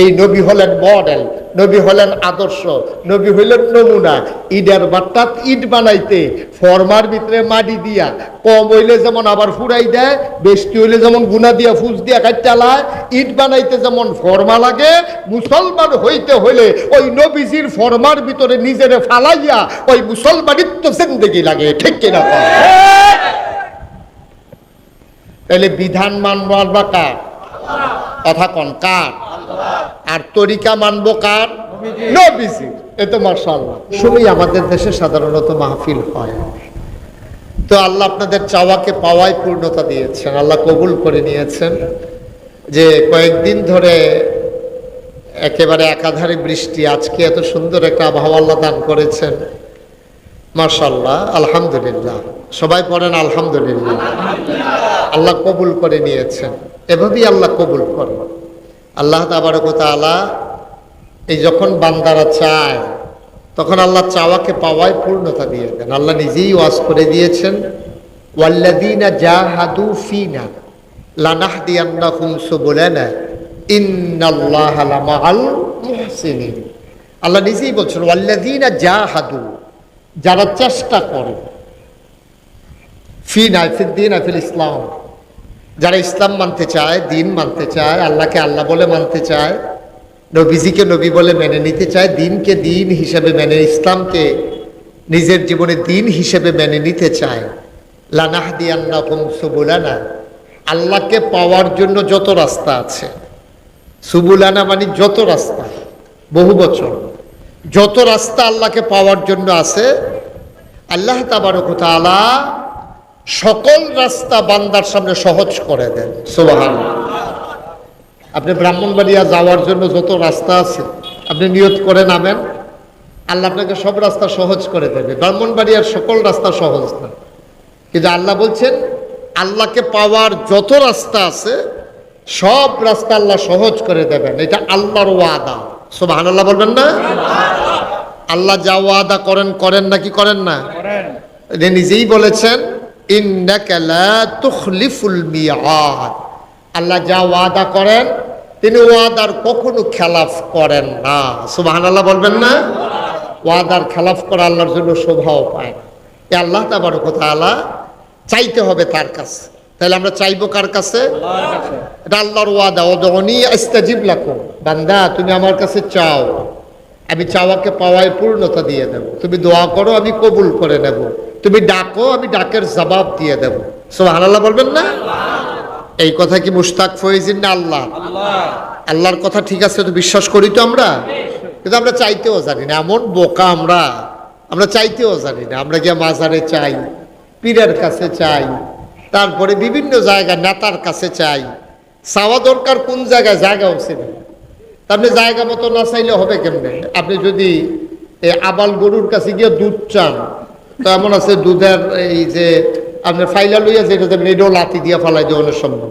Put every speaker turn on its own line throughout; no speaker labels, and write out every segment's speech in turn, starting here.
এই নবী হলেন মডেল, নবী হলেন আদর্শ, নবী হইলেন নমুনা। ইটের বাট্টাত ইট বানাইতে ফরমার ভিতরে মাটি দিয়া কম হইলে যেমন আবার ফুরাই দেয়, বেশি হইলে যেমন গুনা দিয়া ফুস দিয়া কাটালায়, ইট বানাইতে যেমন ফরমা লাগে, মুসলমান হইতে হইলে ওই নবীজির ফরমার ভিতরে নিজেরে ফালাইয়া ওই মুসলমানিত্ব জিন্দেগি লাগে। ঠিক কিনা? তাহলে বিধান মানবো আল্লাহ কার? কথা কন কার? আর তরিকা মানবো কার? নবীজি। এ তো মাশাআল্লাহ শুনেই আমাদের দেশে সাধারণত মাহফিল হয়। তো আল্লাহ আপনাদের চাওয়াকে পাওয়ায় পূর্ণতা দিয়েছেন, আল্লাহ কবুল করে নিয়েছেন। যে কয়েকদিন ধরে একেবারে একাধারে বৃষ্টি, আজকে এত সুন্দর একটা আবহাওয়া আল্লাহ দান করেছেন, মাশাআল্লাহ, আলহামদুলিল্লাহ। সবাই পড়েন আলহামদুলিল্লাহ। আল্লাহ কবুল করে নিয়েছেন, এভাবেই আল্লাহ কবুল করেন। আল্লাহ তাবারক ওয়া তাআলা এই যখন বান্দারা চায় তখন আল্লাহ চাওয়াকে পাওয়ায় পূর্ণতা দিয়ে দেন। আল্লাহ নিজেই ওয়াজ করে দিয়েছেন, ওয়াল্লাযীনা জাহাদু ফীনা লানাহদিয়ান্নাহুম সুবুলানা ইন্নাল্লাহা লামাআল মুহসিনিন। আল্লাহ নিজেই বলছেন ওয়াল্লাযীনা জাহাদু, যারা চেষ্টা করে, ফীনা ফিদ্দীন ফিল ইসলাম, যারা ইসলাম মানতে চায়, দিন মানতে চায়, আল্লাহকে আল্লাহ বলে মানতে চায়, নবীজিকে নবী বলে মেনে নিতে চায়, দিনকে দিন হিসেবে মেনে, ইসলামকে নিজের জীবনে দিন হিসেবে মেনে নিতে চায়, লানাহদিয়ান্নাহুম সুবুলানা, আল্লাহকে পাওয়ার জন্য যত রাস্তা আছে, সুবুলানা মানে যত রাস্তা, বহু বচন, যত রাস্তা আল্লাহকে পাওয়ার জন্য আছে, আল্লাহ তাবারক ওয়া তাআলা সকল রাস্তা বান্দার সামনে সহজ করে দেন। সুবহানাল্লাহ। আপনি ব্রাহ্মণবাড়িয়া যাওয়ার জন্য যত রাস্তা আছে আপনি নিয়ত করে নামেন, আল্লাহ আপনাকে সব রাস্তা সহজ করে দেবে। ব্রাহ্মণবাড়িয়ার সকল রাস্তা সহজ না, কিন্তু আল্লাহ বলছেন আল্লাহকে পাওয়ার যত রাস্তা আছে সব রাস্তা আল্লাহ সহজ করে দেবেন। এটা আল্লাহর ওয়াদা। সুবহানাল্লাহ বলবেন না? আল্লাহ যা ওয়াদা করেন, করেন নাকি করেন না? এটা নিজেই বলেছেন, ইন্নাকা লা তুখলিফুল মিআদ। আল্লাহ যা ওয়াদা করেন তিনি ওয়াদার কখনো খেলাফ করেন না। সুবহানাল্লাহ বলবেন না? ওয়াদার খেলাফ করা আল্লাহর জন্য শোভাও পায় না। এই আল্লাহ তাবারক ওয়া তাআলা চাইতে হবে তার কাছে। তাহলে আমরা চাইবো কার কাছে? এটা আল্লাহর ওয়াদা, উদউনি আস্তাজিব লাকুম। বান্দা তুমি আমার কাছে চাও, আমি চাওয়াকে পাওয়ায় পূর্ণতা দিয়ে দেব। তুমি দোয়া করো, আমি কবুল করে নেব। তুমি ডাকো, আমি ডাকের জবাব দিয়ে দেব। সুবহানাল্লাহ বলবেন না? এই কথা কি মুশতাক ফয়েজির না আল্লাহ? আল্লাহর কথা ঠিক আছে তো বিশ্বাস করি তো আমরা, কিন্তু আমরা চাইতেও জানি না। এমন বোকা আমরা চাইতেও জানি না। আমরা গিয়ে মাজারে চাই, পীরের কাছে চাই, তারপরে বিভিন্ন জায়গায় নেতার কাছে চাই। চাওয়া দরকার কোন জায়গায়, জায়গা হচ্ছে না। আপনি জায়গা মতো না চাইলে হবে কেমনে? আপনি যদি আবাল গরুর কাছে গিয়ে দুধ চান, তো এমন আছে দুধের এই যে আপনার ফাইলা লইয়া যেটা দেবেন এটাও লাথি দিয়ে ফালাই দেওয়ানোর সম্ভব।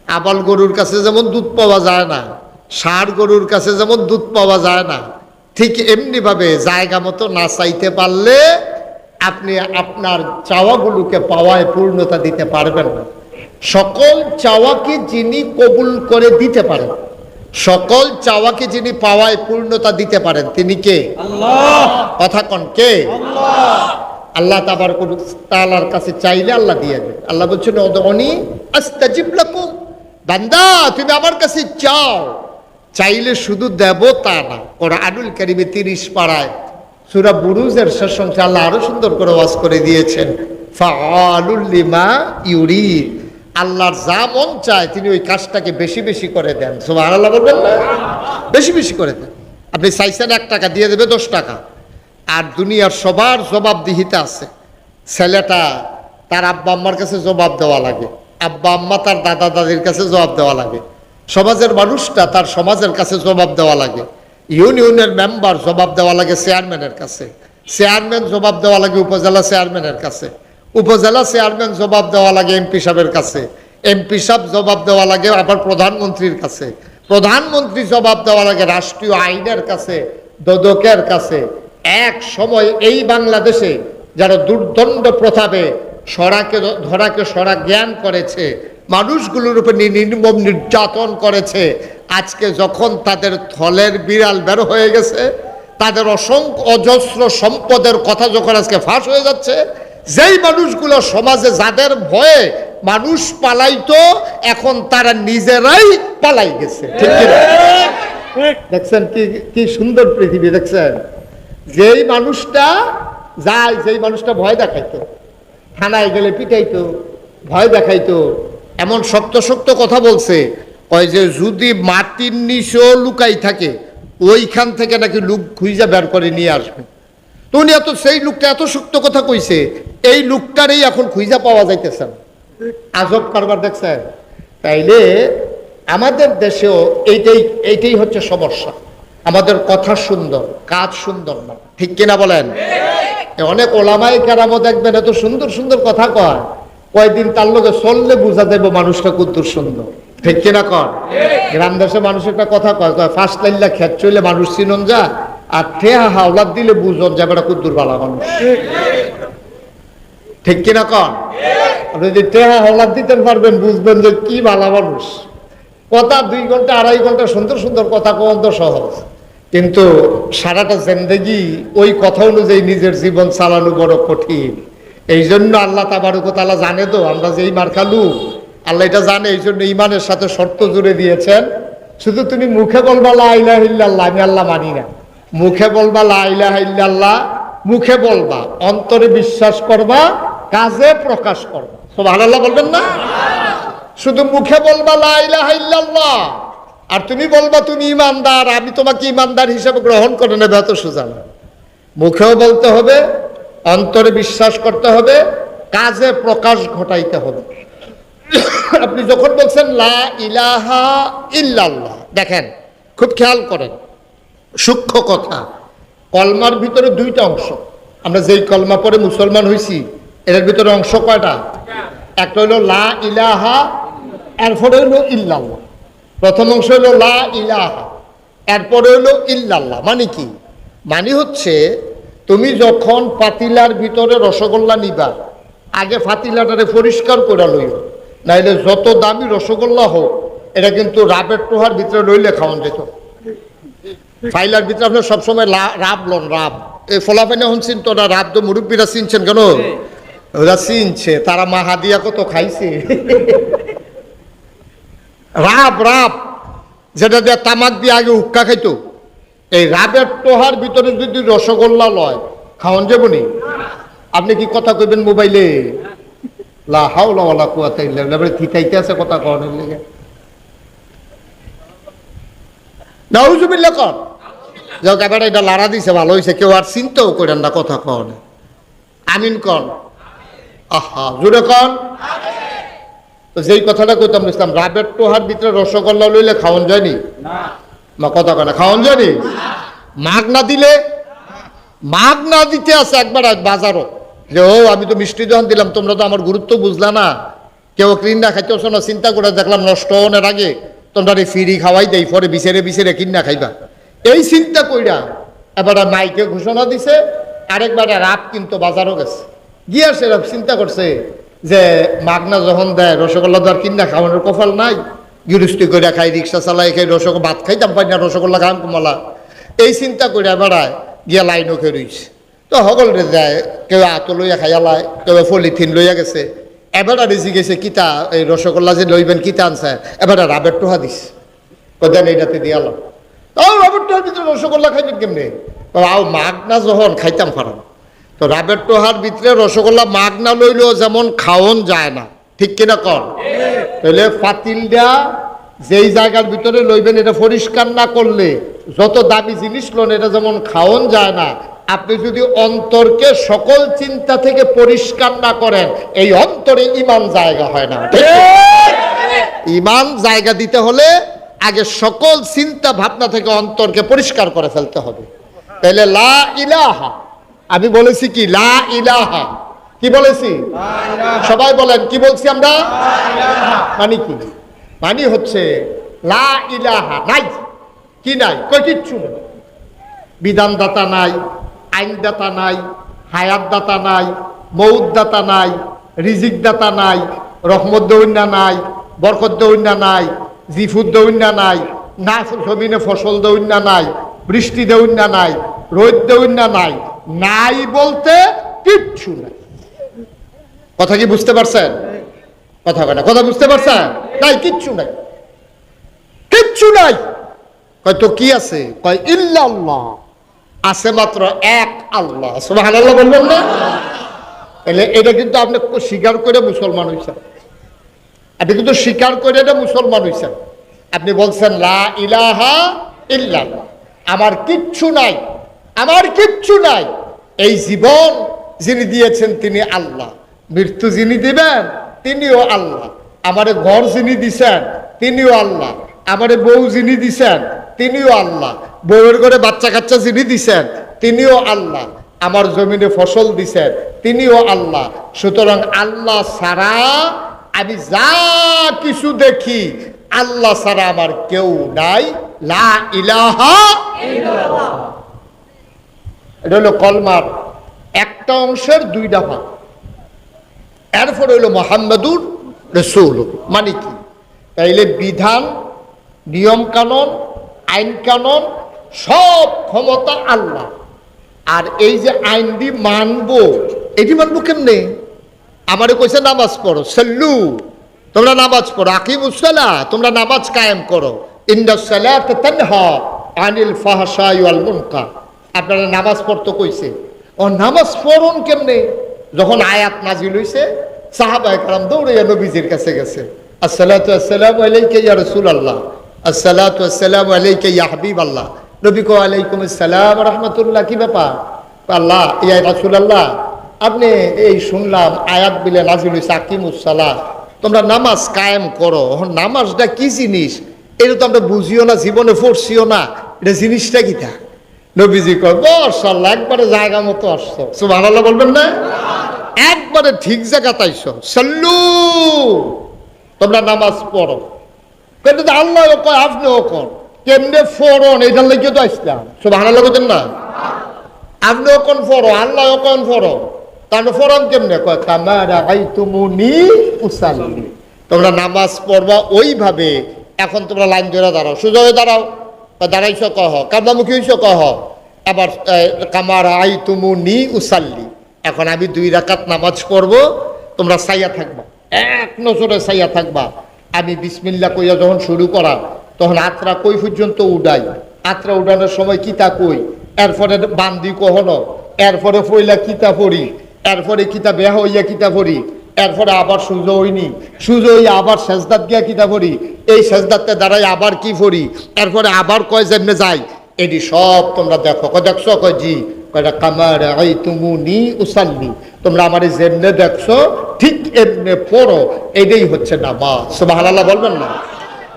আবাল গরুর কাছে যেমন দুধ পাওয়া যায় না, ষাঁড় গরুর কাছে যেমন দুধ পাওয়া যায় না, ঠিক এমনিভাবে জায়গা মতো না চাইতে পারলে আপনি আপনার চাওয়াগুলোকে পাওয়ায় পূর্ণতা দিতে পারবেন না। সকল চাওয়াকে যিনি কবুল করে দিতে পারেন, সকল চাওয়াকে যিনি পাওয়ায় পূর্ণতা দিতে পারেন, তিনি কে? আল্লাহ। কথা কন কে? আল্লাহ। আল্লাহ তাবারক ওয়া তাআলার কাছে চাইলে আল্লাহ দিয়ে দেন। আল্লাহ বলছেন উদউনি আস্তাজিব লাকুম। বান্দা তুমি আমার কাছে চাও, চাইলে শুধু দেব তা না। কোরআনুল কারীমে 30 পারায় সূরা বুরুজের শেষ অংশে আল্লাহ আরো সুন্দর করে ওয়াজ করে দিয়েছেন, ফাআলুল লিমা ইউরিদ। আল্লাহর যা মন চায় তিনি ওই কাজটাকে বেশি বেশি করে দেন। সুবহানাল্লাহ বলবেন না? বেশি বেশি করে দেন। আপনি চাইছেন 1 টাকা, দিয়ে দেবে 10 টাকা। আর দুনিয়ার সবার জবাবদিহিতা আছে। ছেলেটা তার আব্বা আম্মার কাছে জবাব দেওয়া লাগে, আব্বা আম্মা তার দাদা দাদির কাছে জবাব দেওয়া লাগে, সমাজের মানুষটা তার সমাজের কাছে জবাব দেওয়া লাগে, ইউনিয়নের মেম্বার জবাব দেওয়া লাগে চেয়ারম্যানের কাছে, চেয়ারম্যান জবাব দেওয়া লাগে উপজেলা চেয়ারম্যানের কাছে, উপজেলা চেয়ারম্যান জবাব দেওয়া লাগে এমপি সাহেবের কাছে, এমপি সাহেব জবাব দেওয়া লাগে আবার প্রধানমন্ত্রীর কাছে, প্রধানমন্ত্রী জবাব দেওয়া লাগে রাষ্ট্রীয় আইনের কাছে, দোদকের কাছে। এক সময় এই বাংলাদেশে যারা দুর্দণ্ড প্রথাপে ধরাকে সরা জ্ঞান করেছে, মানুষগুলোর উপর নির্মম নির্যাতন করেছে, আজকে যখন তাদের থলের বিড়াল বের হয়ে গেছে, তাদের অসংখ্য অজস্র সম্পদের কথা যখন আজকে ফাঁস হয়ে যাচ্ছে, যেই মানুষগুলো সমাজে যাদের ভয়ে মানুষ পালাইতো, এখন তারা নিজেরাই পালাই গেছে। ঠিক কিনা? দেখছেন কি কি সুন্দর পৃথিবী, দেখছেন? যেই মানুষটা যায়, যেই মানুষটা ভয় দেখাইতো, থানায় গেলে পিটাইতো, ভয় দেখাইতো, এমন শক্ত শক্ত কথা বলছে, ওই যে যদি মাটির নিচেও লুকাই থাকে ওইখান থেকে নাকি লোক খুঁজে বের করে নিয়ে আসবে। তো উনি এত সেই লোকটা এত শক্ত কথা কইছে, এই লোকটারই এখন খুঁজে পাওয়া যাইতেছে না। আজব কারবার, দেখছেন? তাইলে আমাদের দেশেও এইটাই হচ্ছে সমস্যা। আমাদের কথা সুন্দর, কাজ সুন্দর না। ঠিক কিনা বলেন? অনেক ওলামায়ে কেরামও দেখবেন এত সুন্দর সুন্দর কথা কয়, কয়দিন তার লোকে চললে বুঝা দেবো মানুষটা কুদ্দুর সুন্দর। ঠিক কিনা কর? গ্রাম দেশে মানুষ একটা কথা কয়, ফার্স্ট লাইনলা খেত চলে মানুষ চিনন যা, আর ঠেহা হাওলাদ দিলে বুঝন যাবে এটা কুদ্দুর বালা মানুষ। ঠিক কিনা কর? আপনি যদি ঠেহা হাওলাদ দিতে পারবেন, বুঝবেন যে কি বালা মানুষ। কথা 2 ঘন্টা 2.5 ঘন্টা সুন্দর সুন্দর কথা কওয়ান তো সহজ, কিন্তু সারাটা জিন্দেগি ওই কথা অনুযায়ী নিজের জীবন চালানো বড় কঠিন। এই জন্য আল্লাহ তাবারক ওয়া তাআলা জানে তো আমরা যেই মার খালু, আল্লাহ এটা জানে, এই জন্য ইমানের সাথে শর্ত জুড়ে দিয়েছেন। শুধু তুমি মুখে বলবা লা ইলাহা ইল্লাল্লাহ, আমি আল্লাহ মানি না। মুখে বলবা লা ইলাহা ইল্লাল্লাহ, মুখে বলবা, অন্তরে বিশ্বাস করবা, কাজে প্রকাশ করবা। সুবহানাল্লাহ বলবেন না? শুধু মুখে বলবা লা ইলাহা ইল্লাল্লাহ, আর তুমি বলবা তুমি ইমানদার, আমি তোমাকে ইমানদার হিসেবে গ্রহণ করে নেবে, এত সোজা না। মুখেও বলতে হবে, অন্তরে বিশ্বাস করতে হবে, কাজে প্রকাশ ঘটাইতে হবে। আপনি যখন বলছেন লা ইলাহা ইল্লাল্লাহ, দেখেন খুব খেয়াল করেন, সূক্ষ্ম কথা। কলমার ভিতরে 2টা অংশ। আমরা যেই কলমা পড়ে মুসলমান হইছি, এর ভিতরে অংশ কয়টা? একটা হইল লা ইলাহা, এরপরে হইল ইল্লাল্লাহ। প্রথম অংশ হইল লা ইলাহা, এরপরে হইল ইল্লাল্লাহ। মানে কি? মানে হচ্ছে তুমি যখন পাতিলার ভিতরে রসগোল্লা নিবা, আগে পাতিলাটারে পরিষ্কার করে লইও, নাইলে যত দামি রসগোল্লা হোক এটা কিন্তু রাবের টোহার ভিতরে লইলে খাওয়ান যেত। ফাইলার ভিতরে আপনার সবসময় রাব লন, রাব। এই ফলাফাইনে হন চিনতো না, রাব তো মুরব্বীরা চিনছেন কেন? ওরা চিনছে, তারা মাহাদিয়া কত খাইছে। রাব, রাব যেটা দিয়ে তামাক দিয়ে আগে হুক্কা খাইতো, এই রাবের টোহার ভিতরে যদি রসগোল্লা লয়, খাওয়ান যাবনি? আপনি কি কথা কইবেন মোবাইলে? লা হাওলা ওয়ালা কুওয়াতা ইল্লা বিল্লাহ, থিতাইতে আছে কথা কওয়ানোর লাগে। নাউজুবিল্লাহ কর যাও, এবারে এটা লাড়া দিছে, ভালো হয়েছে, কেউ আর চিন্তাও করেন না কথা কওয়ানো। আমিন কন। আহা, জোরে কন। তো যেই কথাটা কইতাম ইসলাম, রাবের টোহার ভিতরে রসগোল্লা লইলে খাওয়ান যায়নি? মা কথা কয় না, খাওয়ান যায়নি? মাগ না দিলে, মাগ না দিতে আছে একবার বাজারও, যে ও আমি তো মিষ্টি যখন দিলাম, তোমরা তো আমার গুরুত্ব বুঝলা না, কেউ কিনা খাইতেছ না, চিন্তা করে দেখলাম নষ্ট হওয়ার আগে তোমরা ফিরি খাওয়াই দেই, পরে বিছেরে বিছেরে কিনা খাইবা, এই চিন্তা কইরা এবার মাইকে ঘোষণা দিছে। আরেকবার রাত কিন্তু বাজারও গেছে, গিয়া সে চিন্তা করছে যে মাগনা যখন দেয় রসগোল্লা দর কিনা খাওয়ানোর কপাল নাই, গৃহস্থী করে খাই, রিক্সা চালাই খাই, রসগোল্লা ভাত খাইতাম পাই না, রসগোল্লা খাম কমলা, এই চিন্তা করে বেড়ায় গিয়া লাইনও খেয়ে রয়েছে। তো সকলরে যায়, কেউ আতো লইয়া খাইয়া লাই, কেউ পলিথিন লইয়া গেছে। এবার রিজি গেছে কিতা, এই রসগোল্লা যে লইবেন কিতা আনছে, এবার রাবের টোহা দিস, দেন এইটাতে দিয়ালাম। তাও রাবের টোহার ভিতরে রসগোল্লা খাইবেন কেমনে? আও মাগনা যখন খাইতাম পারাম। তো রাবের টোহার ভিতরে রসগোল্লা মাগনা লইলেও যেমন খাওয়ন যায় না, ঠিক কিনা কর? তাহলে পাতিলটা যেই জায়গার ভিতরে লইবেন এটা পরিষ্কার না করলে যত দামি জিনিস লোন এটা যেমন খাওয়ন যায় না, আপনি যদি অন্তরকে সকল চিন্তা থেকে পরিষ্কার না করেন, এই অন্তরে ইমান জায়গা হয় না। ইমান জায়গা দিতে হলে আগে সকল চিন্তা ভাবনা থেকে অন্তরকে পরিষ্কার করে ফেলতে হবে। তাহলে লা ইলাহা, আমি বলেছি কি লা ইলাহা, কি বলেছি? সবাই বলেন কি বলছি আমরা? মানে কি? মানে হচ্ছে লা ইলাহা নাই, কি নাই? কই কিচ্ছু নেই। বিধানদাতা নাই, আইনদাতা নাই, হায়াতদাতা নাই, মৌতদাতা নাই, রিজিকদাতা নাই, রহমত দৌন্যা নাই, বরকত দৌন্যা নাই, জিফুদ দৌন্যা নাই, না জমিনে ফসল দেউন না নাই, বৃষ্টি দেউন না নাই, রোদ দেউন না নাই, নাই বলতে কিচ্ছু নাই। কথা কি বুঝতে পারছেন? কথা বলে কথা বুঝতে পারছেন? নাই, কিচ্ছু নাই, কিচ্ছু নাই। কয় তো কি আছে? কয় ইল্লাল্লাহ, আছে মাত্র এক আল্লাহ। সুবহানাল্লাহ বলবেন না? তাহলে এটা কিন্তু আপনি স্বীকার করে মুসলমান হইছেন, আপনি কিন্তু স্বীকার করে এটা মুসলমান হইছেন। আপনি বলছেন লা ইলাহা ইল্লাল্লাহ, আমার কিচ্ছু নাই, আমার কিচ্ছু নাই। এই জীবন যিনি দিয়েছেন তিনি আল্লাহ, মৃত্যু যিনি দিবেন তিনিও আল্লাহ, আমারে ঘর যিনি দিছেন তিনিও আল্লাহ, আমারে বউ যিনি দিছেন তিনিও আল্লাহ, বউয়ের ঘরে বাচ্চা কাচ্চা যিনি দিছেন তিনিও আল্লাহ, আমার জমিনে ফসল দিছেন তিনিও আল্লাহ। সুতরাং আল্লাহ ছাড়া আমি যা কিছু দেখি, আল্লাহ ছাড়া আমার কেউ নাই। লা ইলাহা ইল্লাল্লাহ, এটা হলো কলমার একটা অংশের দুইটা ভাগ। এরপর হইল মুহাম্মাদুর রাসূল, মানে কি? তাইলে বিধান, নিয়ম কানুন, আইন কানুন সব ক্ষমতা আল্লাহ। আর এই যে আইন দি মানবো, এটি মানবো কেমনে? আমারে কইছে নামাজ পড়ো, সাল্লু, তোমরা নামাজ পড়ো, আকিমুস সালাহ, তোমরা নামাজ কায়েম করো, ইন্নাস সালাতা তানহা আনিল ফাহশাই ওয়াল মুনকার। আপনারা নামাজ পড়তে কইছে, ও নামাজ পড়ুন কেমনে? যখন আয়াত নাজিল হইছে, সাহাবায়ে কেরাম দৌড়াইয়া নবীজির কাছে গেছে, আসসালাতু আসসালামু আলাইকা ইয়া রাসূলুল্লাহ, আসসালাতু আসসালামু আলাইকা ইয়া হাবিবাল্লাহ। নবী কো আলাইকুম আসসালাম ওয়া রাহমাতুল্লাহ। কি ব্যাপার? আল্লাহ ইয়া রাসূলুল্লাহ, আপনি এই শুনলাম আয়াত বিলে নাজিল হইছে আকিমুস সালাহ, তোমরা নামাজ কায়েম করো। নামাজটা কি জিনিস এটা তো আমরা বুঝিও না, জীবনে পড়ছিও না, এটা জিনিসটা কি তা? নবীজি কয় মাশাআল্লাহ, একবারে জায়গা মতো আসছো। সুবহানাল্লাহ বলবেন না? একবারে ঠিক জায়গাতে আইছো। সাল্লু, তোমরা নামাজ পড়ো। কিন্তু আল্লাহ কয় আপনিও কোন কেমনে ফরন, এটার লেগে তো আসলাম। সুবহানাল্লাহ বলতেন না? আপনিও কোন ফরো, আল্লাহ কোন ফরো, তাহলে ফরন কেমনে? কয় কামা রাআইতুমুনি উসাল্লি, তোমরা নামাজ পড়বা ওইভাবে। এখন তোমরা লাইন ধরে দাঁড়াও, সোজা হয়ে দাঁড়াও, দাঁড়াইছ কহ, কামনামুখী হইছ কহ, আবার কামা রাআইতুমুনি উসাল্লি। এখন আমি 2 রাকাত নামাজ পড়বো, তোমরা সাইয়া থাকবা, এক নজরে সাইয়া থাকবা। আমি বিসমিল্লাহ কইয়া যখন শুরু করা, তখন আত্রা কই পর্যন্ত উড়াই, আত্রা উড়ানোর সময় কিতা কই, এরপরে বান্দি কহনো, এরপরে ফইলা কিতা পড়ি, এরপরে কিতা বেহা হইয়া কিতা পড়ি, এরপরে আবার সুজো হইনি, সুজো হইয়া আবার সেজদাত গিয়া কিতা পড়ি, এই সেজদাতে দাঁড়াই আবার কি পড়ি, এরপরে আবার কয় যেমনে যাই, এটি সব তোমরা দেখো। কয় দেখছো? কয় জি। কয়টা কামা রাআইতুমুনি উসাল্লি, তোমরা আমারে যেমনে দেখছো ঠিক এমনে পড়ো, এটাই হচ্ছে নামাজ। সুবহানাল্লাহ বলবেন না?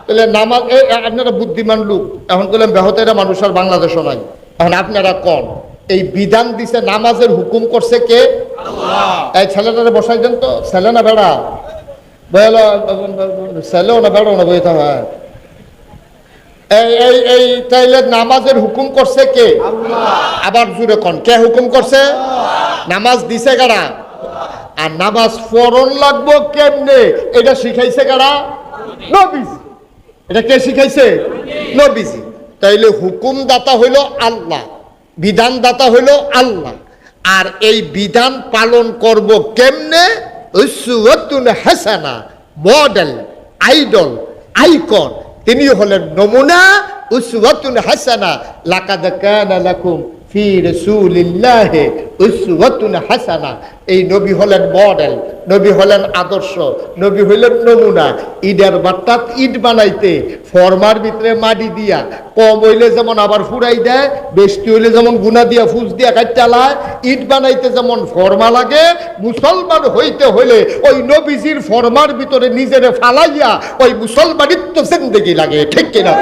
তাহলে নামাজ, আপনারা বুদ্ধিমান লোক, এখন বললেন বেহতেরা মানুষ আর বাংলাদেশও নাই। এখন আপনারা কন, এই বিধান দিছে, নামাজের হুকুম করছে কে? আল্লাহ। এই ছেলেটারে বসাই দেন তো, ছেলে না বেড়া? ছেলেও না বেড়াও না বইতে হয়। এই তাইলে নামাজের হুকুম করছে কে? আল্লাহ। আবার জুড়ে কন, কে হুকুম করছে? নামাজ দিছে কারা? আর নামাজ পড়ন লাগবো কেমনে এটা শিখাইছে কারা? নবীজি। এটা কে শিখাইছে? নবীজি। তাইলে হুকুম দাতা হইল আল্লাহ, বিধান দাতা হইল আল্লাহ। আর এই বিধান পালন করব কেমনে? উসওয়াতুন হাসানা, মডেল, আইডল, আইকন, তিনি হলেন নমুনা। উসওয়াতুন হাসানা, লাকাদ কানা লাকুম ফি রাসূলিল্লাহি উসওয়াতুন হাসানা। এই নবী হলেন মডেল, নবী হলেন আদর্শ, নবী হলেন নমুনা। ইটের বাট্টাত ইট বানাইতে ফরমার ভিতরে মাটি দিয়া, কম হইলে যেমন আবার ফুরাই দেয়, বেশি হইলে যেমন গুনা দিয়া ফুস দিয়া কাটালায়, ইট বানাইতে যেমন ফরমা লাগে, মুসলমান হইতে হইলে ওই নবীজির ফরমার ভিতরে নিজেরে ফালাইয়া ওই মুসলমানিত্ব জিন্দেগি লাগে। ঠিক কিনা?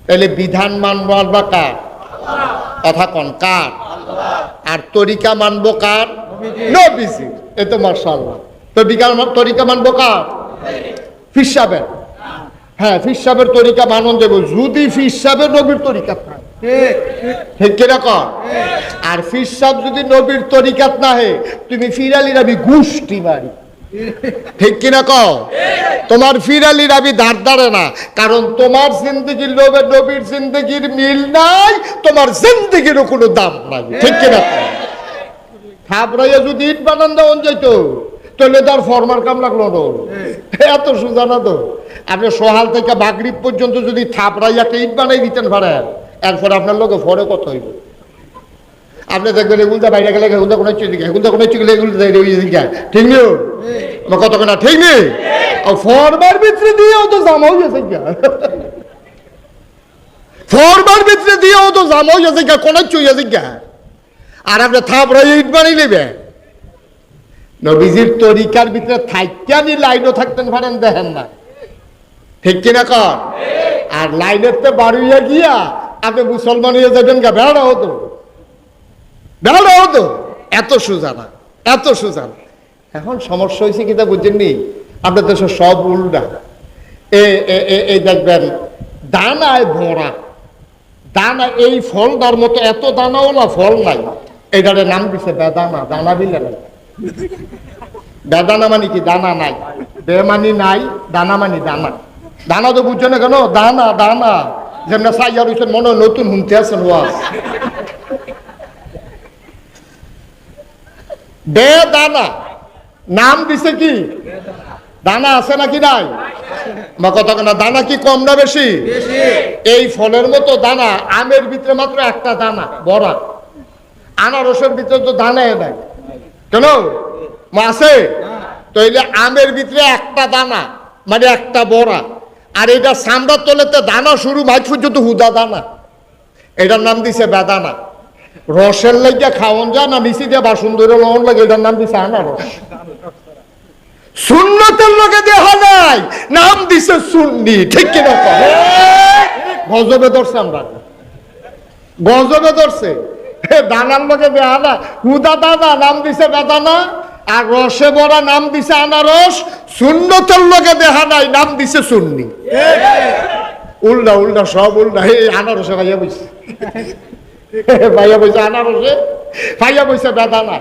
তাহলে বিধান মানবো আল্লাহ কার? কথা কন, কার? আর তরিকা মানবো কার? নবীজি। এ তো মাশাআল্লাহ। তরিকা মানবো কার? ফির সাহেবের। হ্যাঁ, ফির সাহেবের তরিকা মানন দেব, যদি ফির সাহেবের নবীর তরিকা থাকে। ঠিক কিরকম? আর ফির সাহেব যদি নবীর তরিকাত না হে, তুমি ফিরালির আমি গুষ্টি মারি। ঠিক কিনা কও? তোমার ফিরালি রাবি ধার ধারে না, কারণ তোমার জিন্দগির লোভে নবীর জিন্দগির মিল নাই, তোমার জিন্দগিরও কোনো দাম নাই। ঠিক কিনা কও? থাপড়াইয়া যদি ইট বানান দেওয়ান যাইতো তাহলে তার ফরমার কাম লাগলো না, এত সোজা না তো। আপনি সহাল থেকে বাগরিব পর্যন্ত যদি থাপড়াইয়া একটা ইট বানাই দিতেন পারেন, এরপরে আপনার লোকে ফরে কত হইব। আপনি দেখবেন এগুলো বাইরে গেলে এগুলো কোনো চিঠি এগুলো কোনো চিঠি এগুলো ঠিক নেই কত কেনা ঠিক নেই। ফরমার ভিতরে দিয়েও তো জামা হয়েছে, ফরমার ভিতরে দিয়েও তো জামা হয়েছে কোনো চুইয়াছে গা। আর আপনি থাপড়াইয়া ইট বানাই নেবে নবীজির তরিকার ভিতরে থাইকানি লাইনও থাকতেন পারেন, দেখেন না। ঠিক কিনা কর? আর লাইনের তো বাড়িয়া গিয়া আপনি মুসলমান হয়ে যাবেন গা, বেড়া হতো বেড়া হতো। এত সোজা না, এত সোজা না। এখন সমস্যা হয়েছে কিনা বুঝেননি, আপনার দেশে সব উল্টা। এই দেখবেন দানায় ভরা, দানা এই ফলটার মতো এত দানাওয়ালা ফল নাই, এটারে নাম দিছে বেদানা। দানা দিলে নাই, বেদানা মানে কি? দানা নাই। বেমানি নাই, দানা মানি দানা। দানা তো বুঝছো না কেন? দানা দানা যেমন সাইয়ার হইছেন মনে হয় নতুন শুনতে আছেন ওয়াজ। বেদানা নাম দিছে কি? দানা আছে নাকি নাই? বা কত না দানা কি কম না বেশি? এই ফলের মতো দানা আমের ভিতরে মাত্র একটা দানা বড়া, আনারসের ভিতরে তো দানা নাই কেন আছে? তো এই আমের ভিতরে একটা দানা মানে একটা বড়া, আর এটা সামরার তলেতে দানা শুরু মাঝ পর্যন্ত হুদা দানা, এটার নাম দিছে বেদানা। রসের লাগিয়া খাওয়ান যায় না, নিচে দিয়ে বাসন ধরে লবণ লাগে, এটার নাম দিছে আনারস। সুন্নতের লোকে দেখা যায়, নাম দিছে সুন্নি। ঠিক কিনা? গজবে ধরছে, আমরা গজবে ধরছে। দানার লোকে দেখা না, হুদা দানা নাম দিছে বেদানা, আর রসে ভরা নাম দিছে আনারস। সুন্নতের লোকে দেখা নাই, নাম দিছে সুন্নি। উল্টা উল্টা, সব উল্টা। এই আনারসে ভাইয়া বইছে, ভাইয়া বইছে আনারসে, ভাইয়া বইছে বেদানা।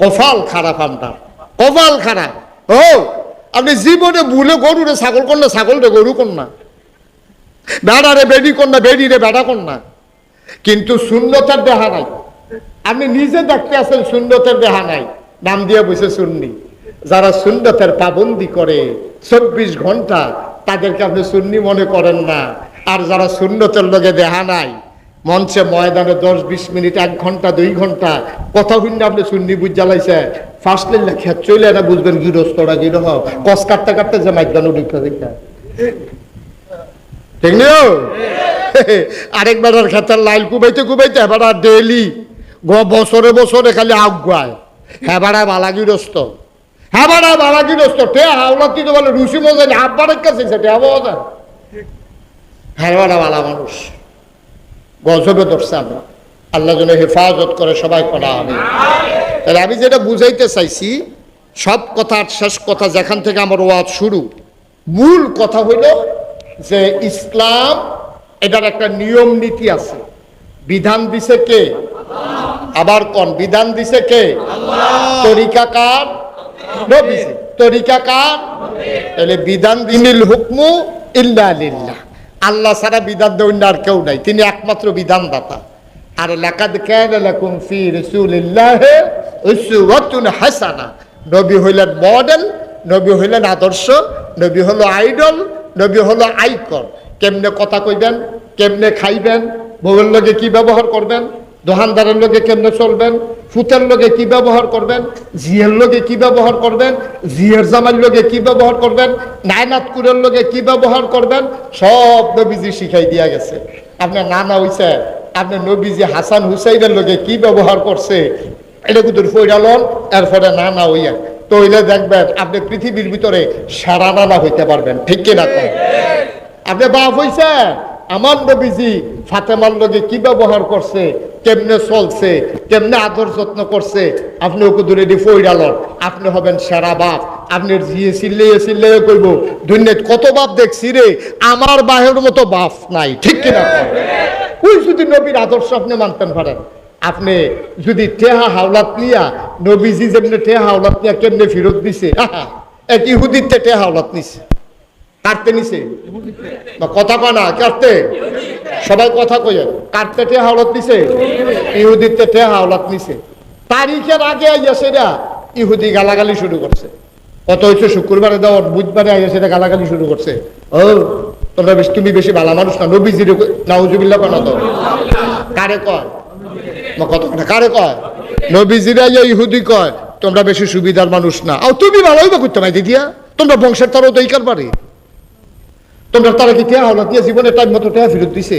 কপাল খারাপ আপনার, কপাল খারাপ। ও আপনি জীবনে ভুলে গরুরে ছাগল কর না, ছাগল রে গরু কর না, বেড়া রে বেড়ি কর না, বেড়ি রে বেড়া কর না, কিন্তু সুন্নতের দেখা নাই। আপনি নিজে দেখতে আছেন সুন্নতের দেখা নাই, নাম দিয়ে বসে সুন্নি। যারা সুন্নতের পাবন্দি করে 24 ঘন্টা, তাদেরকে আপনি সুন্নি মনে করেন না। আর যারা সুন্নতের লগে দেখা নাই, মঞ্চে ময়দানে 10-20 মিনিট, 1 ঘন্টা 2 ঘন্টা কথা শুনলে আপনি সুন্নি বুঝ জ্বালাইছে, ফার্স্ট লেখা খেত চলে এটা বুঝবেন গৃহস্থরা গৃহ কস কাটতে কাটতে যে মাইদান উঠে দেখা ঠিক নেই। আরেকবার আর খেতার লাইল কুবাইতে কুবাইতে এবার আর ডেইলি বছরে বছরে খালি আগুয়ায়। হ্যাঁ বাড়া বালা গৃহস্থ, হ্যাঁ বাড়া বালা গৃহস্থ, টে হাওলাতি তো বলে রুশি মজা নেই, আব্বারের কাছে সেটা আবহাওয়া। হ্যাঁ বাড়া বালা মানুষ, গজবে ধরছে আমরা। আল্লাহ যেন হেফাজত করে সবাই করা হবে। তাহলে আমি যেটা বুঝাইতে চাইছি, সব কথার শেষ কথা যেখান থেকে আমার ওয়াজ শুরু, মূল কথা হইল যে ইসলাম এটার একটা নিয়ম নীতি আছে। বিধান দিছে কে? আবার কোন বিধান দিছে কে? তরিকা কার? নবীজি। তরিকা কার? তাহলে বিধান দিনিল হুকমু ইল্লা লিল্লাহ, আল্লাহ ছাড়া বিধান দেন আর কেউ নাই, তিনি একমাত্র বিধানদাতা। আর লাকাদ কানা লাকুম ফি রাসূলিল্লাহি উসওয়াতুন হাসানাহ, নবী হইলেন মডেল, নবী হইলেন আদর্শ, নবী হলো আইডল, নবী হলো আইকন। কেমনে কথা কইবেন, কেমনে খাইবেন, বউয়ের লগে কি ব্যবহার করবেন, দোকানদারের লগে কেমনে চলবেন, ফুতের লগে কি ব্যবহার করবেন, জিয়ের লগে কি ব্যবহার করবেন, জিয়ের জামার লগে কি ব্যবহার করবেন, নায়নাতকুরের লগে কি ব্যবহার করবেন, সব নবীজি শিখাই দিয়া গেছে। আপনার নানা হইছে, আপনার নবীজি হাসান হুসাইনের লগে কি ব্যবহার করছে, এটা কুতুর ফইরালন, এরপরে নানা হইয়া তো হইলে দেখবেন আপনি পৃথিবীর ভিতরে সারা নানা হইতে পারবেন। ঠিক কিনা? আপনি বাপ হইছে, আমার নবীজি ফাতেমার লগে কি ব্যবহার করছে, কেমনে চলছে, কেমনে আদর যত্ন করছে, আপনি ওকে দূরে দিয়ে ফইরালন, আপনি হবেন সেরা বাপ। আপনি জিয়ে চিল্লে কইব, দুনিয়ায় কত বাপ দেখছি রে, আমার বাহের মতো বাপ নাই। ঠিক কিনা? ওই যদি নবীর আদর্শ আপনি মানতেন পারেন, আপনি যদি টেহা হাওলাত নিয়া নবীজি যেমনি টেহা হাওলাত নিয়া কেমনে ফেরত দিছে, এক ইহুদিতে টেহা হাওলাত নিছে, কাটতে নিছে কথা কয় না, কাটতে সবাই কথা কয়ে, কাটতে টেহা হাওলাত নিছে, ইহুদিতে টেহা হাওলাত নিছে। তারিখের আগে আইয়া সেটা ইহুদি গালাগালি শুরু করছে। কত হয়েছে শুক্রবারে দাও, বুধবারে আইয়া সেটা গালাগালি শুরু করছে। ও তোমরা বেশি, তুমি বেশি ভালো মানুষ না, নবীজির নাউজুবিল্লাহ কেন তো কারে কয় কত কারে কয়, নবীজিরা ইহুদি কয় তোমরা বেশি সুবিধার মানুষ না, আর তুমি ভালোই বা করতে পাই দিদিয়া, তোমরা বংশের তারও তো এই কারবারে, তোমরা তারা কি টেহা হাওলাত দিয়ে জীবনে টাইম মতো টেহা ফেরত দিছে,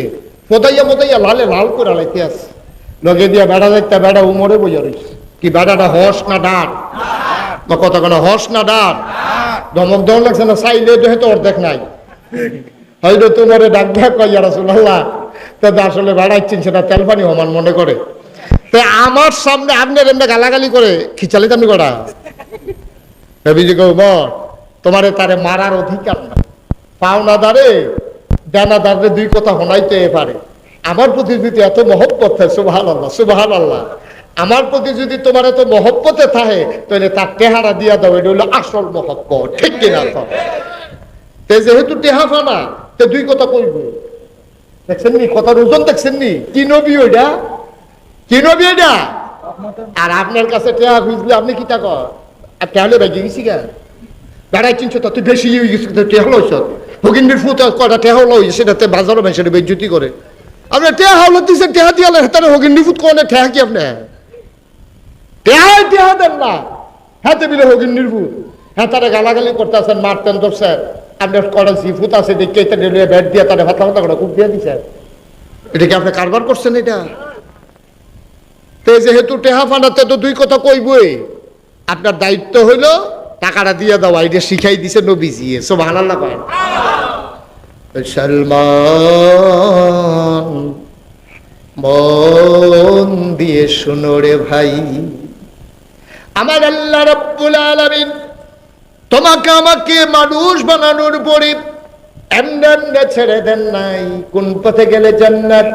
ফোদাইয়া মোদাইয়া লালে লাল করে আলাইতে আছে, লগে দিয়া বেড়া যাইতে বেড়া উমরে বইয়া রয়েছে। কি বেড়াটা হস না ডাট, কথা কেন হস না ডাট, ধমক দেওয়া লাগছে না, চাইলে তো হয়তো অর্ধেক নাই, হয়তো তোমারে ডাক ডাক কইয়া রাসূলুল্লাহ, তবে আসলে বেড়াচ্ছেন সেটা তেলপানি সমান মনে করে। তো আমার সামনে আপনার এমনি গালাগালি করে খিচালি দামি করা, নবীজি কও তোমারে তারে মারার অধিকার না, পাওনাদারে দেনাদারে দুই কথা শোনাইতে পারে। আমার প্রতি যদি এত মহব্বত থাকে, সুবহানাল্লাহ সুবহানাল্লাহ, আমার প্রতি যদি তোমার এত মহব্বতে থাকে তাহলে তার টেহারা দিয়া দাও, এটা হলো আসল মহব্বত, ঠিক কিনা? তো যেহেতু টেহা ফানা, তো দুই কথা কইব, দেখছেন নি কথার ওজন, দেখছেন নি কি নবী ওইটা, কি নবী এটা? আর আপনার কাছে টেহা খুঁজলে আপনি কি টাকা টেহলে বেগে গেছি গা, বেড়াই চিনছ তো তুই বেশি টেহা লইছ, ভগিনীর ফুট কটা টেহা লই সেটাতে বাজারও ভাই সেটা বেজ্জুতি করে। আপনার টেহা হলো দিচ্ছেন, টেহা দিয়ে তার ভগিনী ফুট কোনে টেহা কি আপনি টেহা টেহা দেন না, হ্যাঁ টেবিলে ভগিনীর ফুট, হ্যাঁ তারা গালাগালি করতে আসেন, মারতেন ধরছেন, আপনার কটা জিফুত আছে দেখে ব্যাট দিয়ে তারা ভাতা ভাতা করে খুব দিয়ে দিচ্ছেন, এটা কি আপনি কারবার করছেন? এটা তো যেহেতু টেহা ফানাতে তো দুই কথা কইবই, আপনার দায়িত্ব হইল টাকাটা দিয়ে দাও, এটা শিখাই দিছে নবীজি, সুবহানাল্লাহ কয়। সলমান মন দিয়ে শুনো রে ভাই, আমার আল্লাহ রাব্বুল আলামিন তোমাকে আমাকে মানুষ বানানোর পরে এমনি ছেড়ে দেন নাই। কোন পথে গেলে জান্নাত,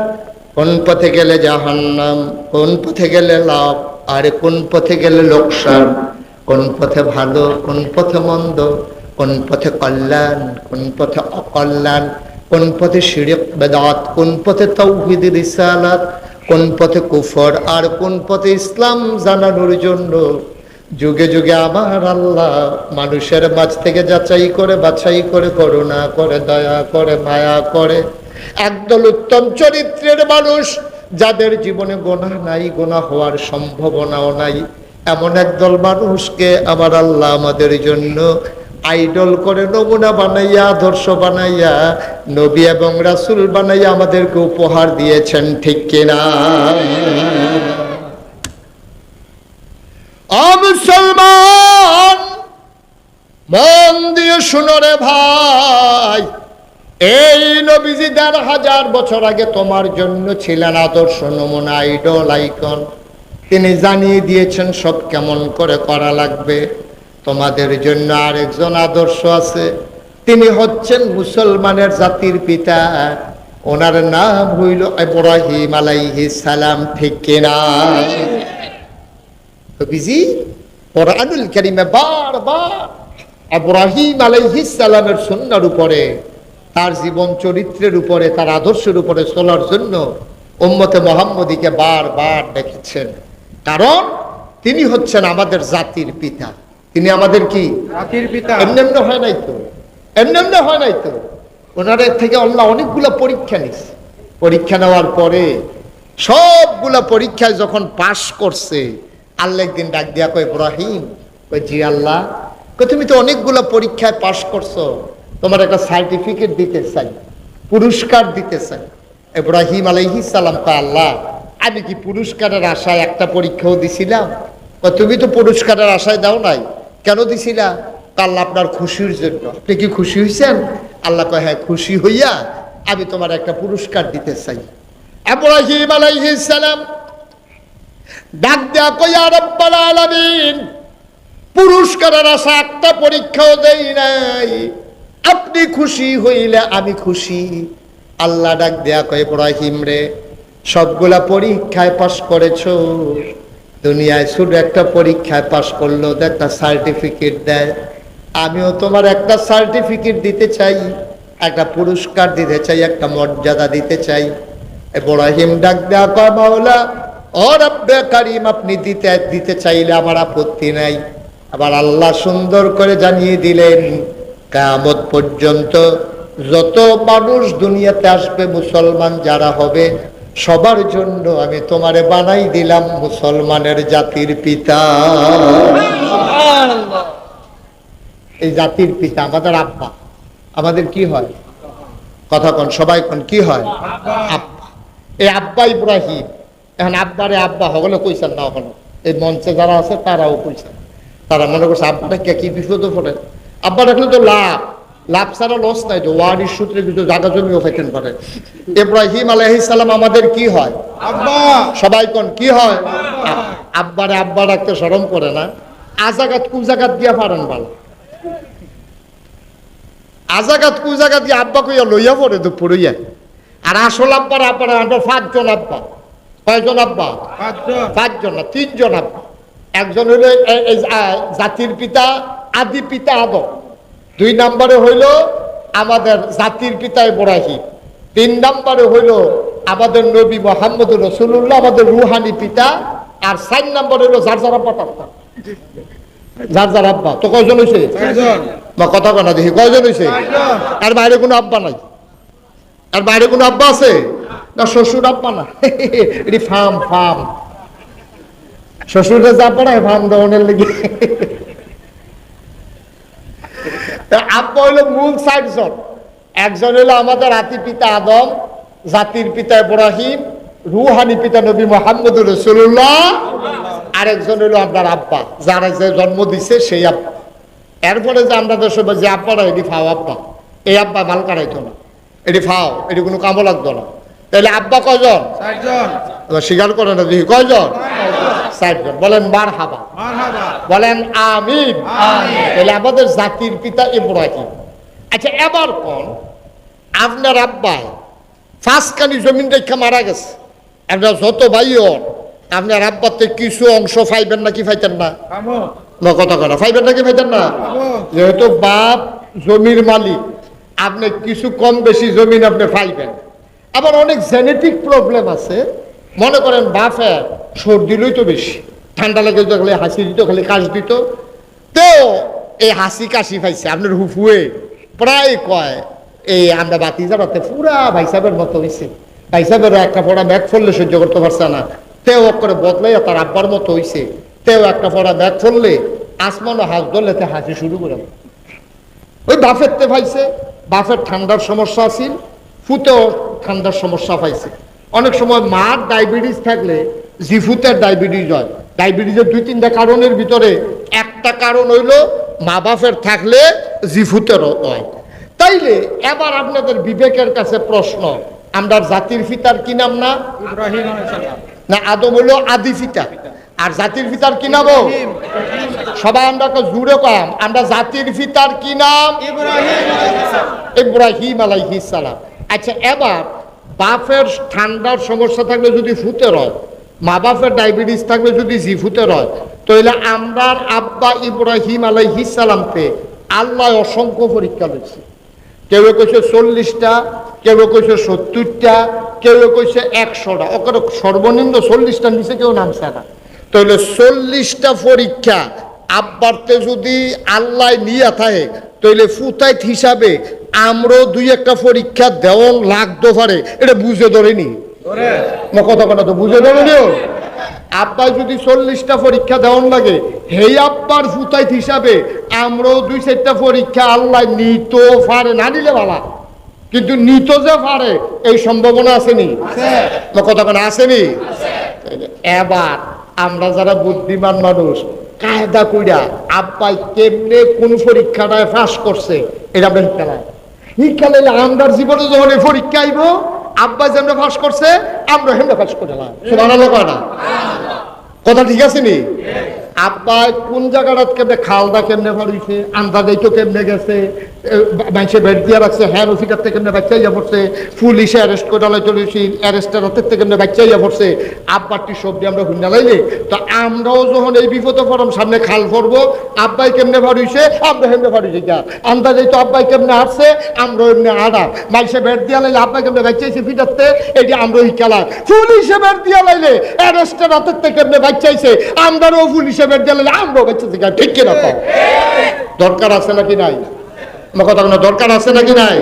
কোন পথে গেলে জাহান্নাম, কোন পথে গেলে লাভ, আর কোন পথে গেলে লোকসান, কোন পথে ভালো, কোন পথে মন্দ, কোন পথে কল্যাণ, কোন পথে অকল্যাণ, কোন পথে শিরক বেদাত, কোন পথে তাওহীদ রিসালাত, কোন পথে কুফর, আর কোন পথে ইসলাম জানানোর জন্য যুগে যুগে আমার আল্লাহ মানুষের মাঝ থেকে যাচাই করে বাছাই করে করুণা করে দয়া করে মায়া করে একদল উত্তম চরিত্রের মানুষ, যাদের জীবনে গুনাহ নাই, গুনাহ হওয়ার সম্ভাবনাও নাই, এমন একদল মানুষকে আমার আল্লাহ আমাদের জন্য আইডল করে নমুনা বানাইয়া, আদর্শ বানাইয়া, নবী এবং রাসূল বানাইয়া আমাদেরকে উপহার দিয়েছেন, ঠিক কিনা? মুসলমান মন দিয়ে শুনো রে ভাই, এই নবীজি ১৫০০ বছর আগে তোমার জন্য ছিলেন আদর্শ নমুনা, আইডল, আইকন। তিনি জানিয়ে দিয়েছেন সব কেমন করে করা লাগবে। তোমাদের জন্য আরেকজন আদর্শ আছে, তিনি হচ্ছেন মুসলমানের জাতির পিতা, ওনার নাম হইল ইব্রাহিম আলাইহিস সালাম, ঠিক কিনা? নবীজি কোরআনুল কারীমে বারবার ইব্রাহিম আলাইহিস সালামের সুন্নাহর উপরে, তার জীবন চরিত্রের উপরে, তার আদর্শের উপরে চলার জন্য উম্মতে মুহাম্মদীকে বারবার ডেকেছেন, কারণ তিনি হচ্ছেন আমাদের জাতির পিতা। তিনি আমাদের কি জাতির পিতা? এমনি এমনি হয় নাই তো, এমনি এমনি হয় নাই তো। ওনার থেকে আল্লাহ অনেকগুলো পরীক্ষা নিছে, পরীক্ষা নেওয়ার পরে সবগুলা পরীক্ষায় যখন পাশ করছে, আল্লাহ একদিন ডাক দিয়া কয়, ইব্রাহিম, কই জি আল্লাহ, তুমি তো অনেকগুলো পরীক্ষায় পাশ করছো, তোমার একটা সার্টিফিকেট দিতে চাই, পুরস্কার দিতে চাই। ইব্রাহিম আলাইহিস সালাম কয়, আল্লাহ আমি কি পুরস্কারের আশায় একটা পরীক্ষাও দিছিলাম? তুমি তো পুরস্কারের আশায় দাও নাই, কেন দিছিলা? আল্লাহ আপনার খুশির জন্য। আপনি কি খুশি হয়েছেন? আল্লাহ কয়, হ্যাঁ খুশি হইয়া আমি তোমার একটা পুরস্কার দিতে চাই। ইব্রাহিম আলাইহিস সালাম ডাক দেয়া কয়, ইয়া রাব্বাল আলামিন, পুরস্কারের আশা একটা পরীক্ষাও দেই নাই, আপনি খুশি হইলে আমি খুশি। আল্লাহ ডাক দেয়া কয়, ইব্রাহিম রে, সবগুলা পরীক্ষায় পাশ করেছো, দুনিয়ায় শুধু একটা পরীক্ষায় পাশ করলো একটা সার্টিফিকেট দেয়। আমিও তোমার একটা সার্টিফিকেট দিতে চাই, একটা পুরস্কার দিতে চাই, একটা মর্যাদা দিতে চাই। ইব্রাহিম ডাক দেয়া কয়, মাওলা ও রব্বে কারীম, আপনি দিতে চাইলে আমার আপত্তি নাই। আবার আল্লাহ সুন্দর করে জানিয়ে দিলেন, কিয়ামত পর্যন্ত যত মানুষ দুনিয়াতে আসবে, মুসলমান যারা হবে, সবার জন্য আমি তোমারে বানাই দিলাম মুসলমানের জাতির পিতা। এই জাতির পিতা আমাদের আব্বা। আমাদের কি হয়? কথা কোন, সবাই কোন, কি হয়? আব্বা। এই আব্বা ইব্রাহিম। এখন আব্বারে আব্বা হগলে কইছেন না, হলো এই মঞ্চে যারা আছে তারাও কইছেন। তারা মনে করছে আব্বাটা কি বিপদে পড়ে। আব্বা রাখলে তো লাভ, লাভ ছাড়া লস নাই, তো ওয়ারির সূত্রে কিছু জায়গা জমিও পাইতেন পারে। ইব্রাহিম আলাইহিস সালাম আমাদের কি হয়? আব্বা। সবাই কোন, কি হয়? আব্বারে আব্বা রাখতে শরম করে না? আজাগাত কুজাগাত দিয়া পারেন ভালো, আজাগাত কুজাগাত দিয়ে আব্বা কইয়া লইয়া পড়ে দুপুরইয়া। আর আসল আব্বার আব্বার আমরা 5 জন আব্বা। কয়জন আব্বা? 5 জন না, 3 জন আব্বা। একজন হইল জাতির পিতা, আদি পিতা আদম। 2 নম্বরে হইল আমাদের জাতির পিতা ইব্রাহিম। 3 নম্বরে হইল আমাদের নবী মুহাম্মদুর রাসূলুল্লাহ, আমাদের রুহানি পিতা। আর 4 নম্বরে হইল যার যার আব্বা তার, যার যার আব্বা। তো কয়জন হয়েছে? বা কথা কনা দেখি, কয়জন হয়েছে? আর বাইরে কোনো আব্বা নাই? আর বাইরে কোনো আব্বা আছে না? শ্বশুর আব্বা না, এটি ফার্ম ফার্ম। শ্বশুরে যা পড়ায় ফার্ম দেওয়ানের লেগে। আব্বা হইলো মূল 4 জন। একজন হইলো আমাদের আদি পিতা আদম, জাতির পিতা ইব্রাহিম, রুহানি পিতা নবী মুহাম্মদুর রাসূলুল্লাহ। আরেকজন হইলো আপনার আব্বা, যারা যে জন্ম দিছে সেই আব্বা। এরপরে যে আমরা দেশে যে আব্বারা, এটি ফাও আব্বা। এই আব্বা মাল কাটাইতো না, এটি ফাও, এটি কোনো কামও লাগতো না। তাহলে আব্বা কয়জন? 4 জন। স্বীকার করে না দেখি, কয়জন? 4 জন। বলেন মারহাবা, বলেন আমিন। তাহলে আমাদের জাতির পিতা ইব্রাহিম। আচ্ছা এবার কোন, আপনার আব্বাই 5 কানি জমিন রেখা মারা গেছে। আপনার যত ভাই হন, আপনার আব্বাতে কিছু অংশ পাইবেন নাকি পাইতেন না? কথা কথা পাইবেন নাকি পাইতেন না? যেহেতু বাপ জমির মালিক, আপনি কিছু কম বেশি জমিন আপনি পাইবেন। আবার অনেক জেনেটিক প্রবলেম আছে। মনে করেন বাপের সর্দি লইতো বেশি, ঠান্ডা লেগে যেত, খালি হাসি দিত, খালি কাশ দিত। তো এই হাসি কাশি পাইছে আপনার হুফুয়ে প্রায় কয়, এই আমরা বাতি যাবাতে পুরা ভাই সাহেবের মতো হয়েছে। ভাই সাহেবেরও একটা পড়া ব্যাগ ফললে সহ্য করতে পারছে না, তেও করে বদলাইয়া তার আব্বার মতো হয়েছে। তেও একটা পড়া ব্যাগ ফললে আসমানও হাস ধরলে হাসি শুরু করে। ওই বাফের তে পাইছে, বাফের ঠান্ডার সমস্যা আছিল, ফুতেও ঠান্ডার সমস্যা পাইছে। অনেক সময় মার ডায়াবেটিস থাকলে জিফুতের ডায়াবেটিস হয়। ডায়াবেটিসের 2-3টা কারণের ভিতরে একটা কারণ হইল মা বাপের থাকলে জিফুতেরও হয়। তাইলে এবার আপনাদের বিবেকের কাছে প্রশ্ন, আমরা জাতির পিতার কি নাম? না ইব্রাহিম আলাইহিস সালাম, না আদম হইল আদি পিতা, আর জাতির পিতার কি নাম? সবাই আমরা জুড়ে কাম, আমরা জাতির পিতার কি নাম? ইব্রাহিম আলাইহিস সালাম। আচ্ছা এবার বাপের ঠান্ডার সমস্যা থাকলে যদি ফুতের হয়, মা বাপের ডায়াবেটিস থাকলে যদি জিফুতের হয়, তাহলে আমরা আব্বা ইব্রাহিম আলাইহিস সালামকে আল্লাহ অসংখ্য পরীক্ষা দিচ্ছে। কেউ কইছে 40টা, কেউ কইছে 70টা, কেউ কইছে 100টা, ওখানে সর্বনিম্ন 40টার নিচে কেউ নামছে না। তাহলে 40টা পরীক্ষা আব্বারতে যদি আল্লাহ নিয়ে থাকে, তাহলে ফুতাইত হিসাবে আমরাও 2-1টা পরীক্ষা দেওয়ান লাগতে পারে। এটা বুঝে ধরেনি কথা কথা, তো বুঝে ধরেনিও। আব্বাই যদি 40টা পরীক্ষা দেওয়ান লাগে, হেই আব্বার ফুতাইত হিসাবে আমরাও 2-4টা পরীক্ষা আল্লাহ নিত পারে, না নিলে ভালা, কিন্তু নিত যে পারে এই সম্ভাবনা আসেনি? কথা কথা আসেনি? এবার আমরা যারা বুদ্ধিমান মানুষ, কায়দা কইরা আব্বাই কেমনে কোন পরীক্ষাটায় পাস করছে এটা আমরা খেলাই। শিক্ষালাইলে আমরার জীবনে যখন এই পরীক্ষা আইব, আব্বা যেমন পাস করছে আমরা হেমনে পাস করলাম। সুবহানাল্লাহ কয় না? কথা ঠিক আছে নি? আব্বা কোন জায়গাটা কেমনে খালদা কেমনে ভরিছে আন্দাজে তো কেমনে গেছে মানুষে বেড দিয়ে রাখছে হ্যাঁ রসিকার থেকে কেমনে বাচ্চা ইয়া পড়ছে পুলিশে অ্যারেস্ট করে ডালাই চলেছি অ্যারেস্টের হাতের থেকে কেমনে বাচ্চা ইয়া পড়ছে আব্বারটি সবজি আমরা হুন্ডা লাইলে তো আমরাও যখন এই বিপদে পড়ম সামনে খাল করবো আব্বাই কেমনে ভরিছে আমরা কেমনে ভরিছি যা আন্দাজে তো আব্বাই কেমনে আসছে আমরা এমনি আড়া মানুষে বেড দিয়া লাইলে আব্বাই কেমনে বাচ্চাইছে ফিটাতে এটি আমরা ওই খেলা পুলিশে বেড দিয়া লাইলে অ্যারেস্টের হাতের থেকে কেমনে বাচ্চাইছে আমরাও পুলিশে বেড দিয়া লাইলে আমরাও বাচ্চাইছি ঠিক কিনা দরকার আছে নাকি নাই আমার কথা কোনো দরকার আছে নাকি নাই